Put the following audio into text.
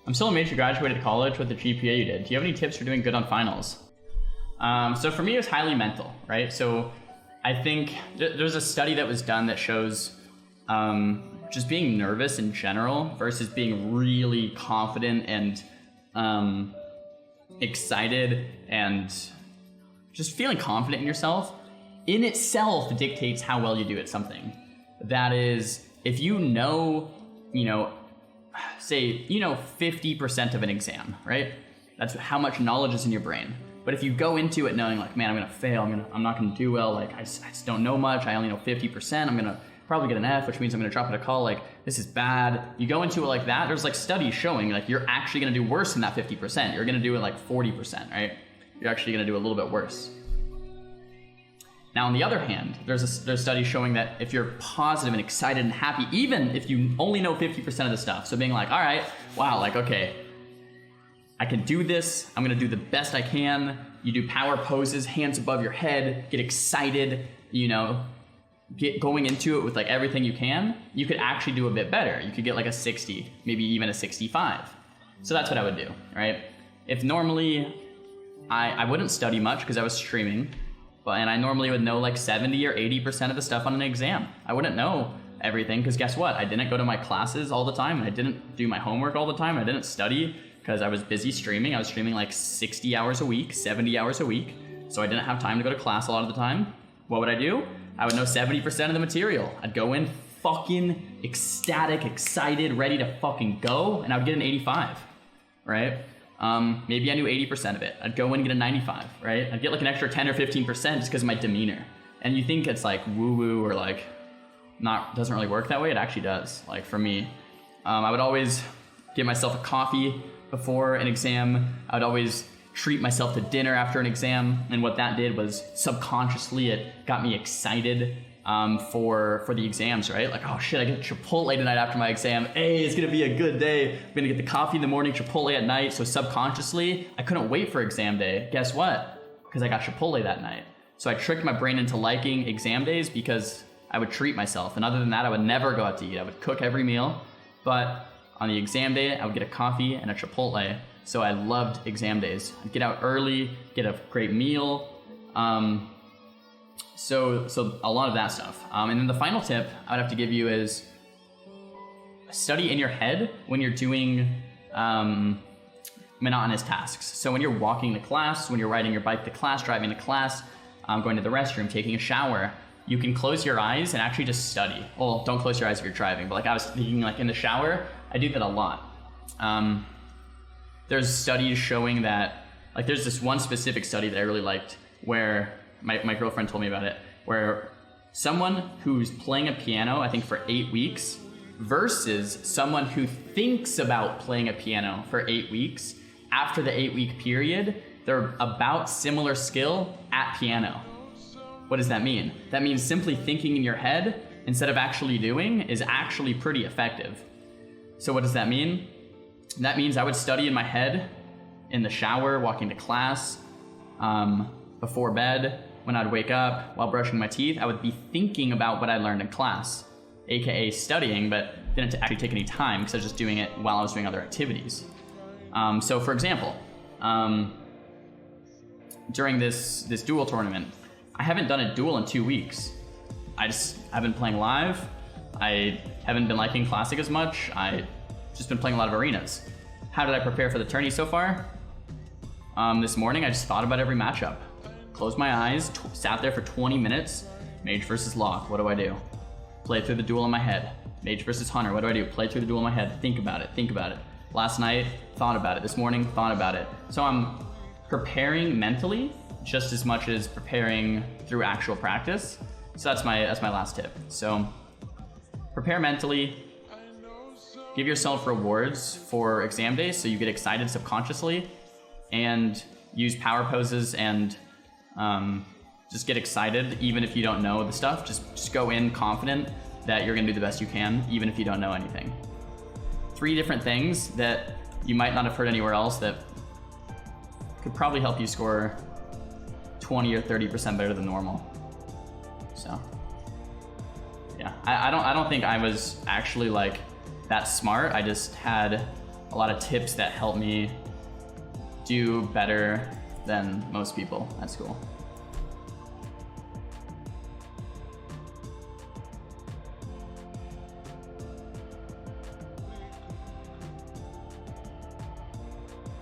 I'm still amazed you graduated college with the GPA you did. Do you have any tips for doing good on finals? So for me, it was highly mental, right? So I think there's a study that was done that shows just being nervous in general versus being really confident and excited and just feeling confident in yourself in itself dictates how well you do at something. That is, if you know, say, 50% of an exam, right? That's how much knowledge is in your brain. But if you go into it knowing like, man, I'm gonna fail, I'm not gonna do well, like I just don't know much, I only know 50%, I'm gonna probably get an F, which means I'm gonna drop out of call, like this is bad. You go into it like that, there's like studies showing like you're actually gonna do worse than that 50%. You're gonna do it like 40%, right? You're actually gonna do a little bit worse. Now, on the other hand, there's studies showing that if you're positive and excited and happy, even if you only know 50% of the stuff, so being like, all right, wow, like, okay, I can do this, I'm gonna do the best I can. You do power poses, hands above your head, get excited, get going into it with like everything you can, you could actually do a bit better. You could get like a 60, maybe even a 65. So that's what I would do, right? If normally, I wouldn't study much because I was streaming, and I normally would know like 70 or 80% of the stuff on an exam. I wouldn't know everything because guess what? I didn't go to my classes all the time and I didn't do my homework all the time. I didn't study because I was busy streaming. I was streaming like 60 hours a week, 70 hours a week. So I didn't have time to go to class a lot of the time. What would I do? I would know 70% of the material. I'd go in fucking ecstatic, excited, ready to fucking go, and I would get an 85, right? Maybe I knew 80% of it. I'd go in and get a 95, right? I'd get like an extra 10 or 15% just because of my demeanor. And you think it's like woo-woo or like doesn't really work that way. It actually does, like for me. I would always give myself a coffee before an exam. I would always treat myself to dinner after an exam. And what that did was subconsciously, it got me excited for the exams, right? Like, oh shit, I get Chipotle tonight after my exam. Hey, it's gonna be a good day. I'm gonna get the coffee in the morning, Chipotle at night. So subconsciously, I couldn't wait for exam day. Guess what? Because I got Chipotle that night. So I tricked my brain into liking exam days because I would treat myself. And other than that, I would never go out to eat. I would cook every meal. But on the exam day, I would get a coffee and a Chipotle. So I loved exam days. I'd get out early, get a great meal. So a lot of that stuff. And then the final tip I would have to give you is study in your head when you're doing monotonous tasks. So when you're walking to class, when you're riding your bike to class, driving to class, going to the restroom, taking a shower, you can close your eyes and actually just study. Well, don't close your eyes if you're driving, but like I was thinking like in the shower, I do that a lot. There's studies showing that, like there's this one specific study that I really liked where my girlfriend told me about it, where someone who's playing a piano, I think for 8 weeks, versus someone who thinks about playing a piano for 8 weeks, after the 8-week period, they're about similar skill at piano. What does that mean? That means simply thinking in your head instead of actually doing is actually pretty effective. So what does that mean? That means I would study in my head, in the shower, walking to class, before bed, when I'd wake up, while brushing my teeth, I would be thinking about what I learned in class, aka studying, but didn't actually take any time because I was just doing it while I was doing other activities. So for example, during this duel tournament, I haven't done a duel in 2 weeks. I've been playing live. I haven't been liking classic as much. I just been playing a lot of arenas. How did I prepare for the tourney so far? This morning, I just thought about every matchup. Closed my eyes, sat there for 20 minutes. Mage versus Locke, what do I do? Play through the duel in my head. Mage versus Hunter, what do I do? Play through the duel in my head. Think about it. Last night, thought about it. This morning, thought about it. So I'm preparing mentally just as much as preparing through actual practice. So that's my last tip. So prepare mentally, give yourself rewards for exam days so you get excited subconsciously, and use power poses and just get excited even if you don't know the stuff. Just go in confident that you're gonna do the best you can even if you don't know anything. 3 different things that you might not have heard anywhere else that could probably help you score 20 or 30% better than normal. So yeah, I don't think I was actually like that smart. I just had a lot of tips that helped me do better than most people at school.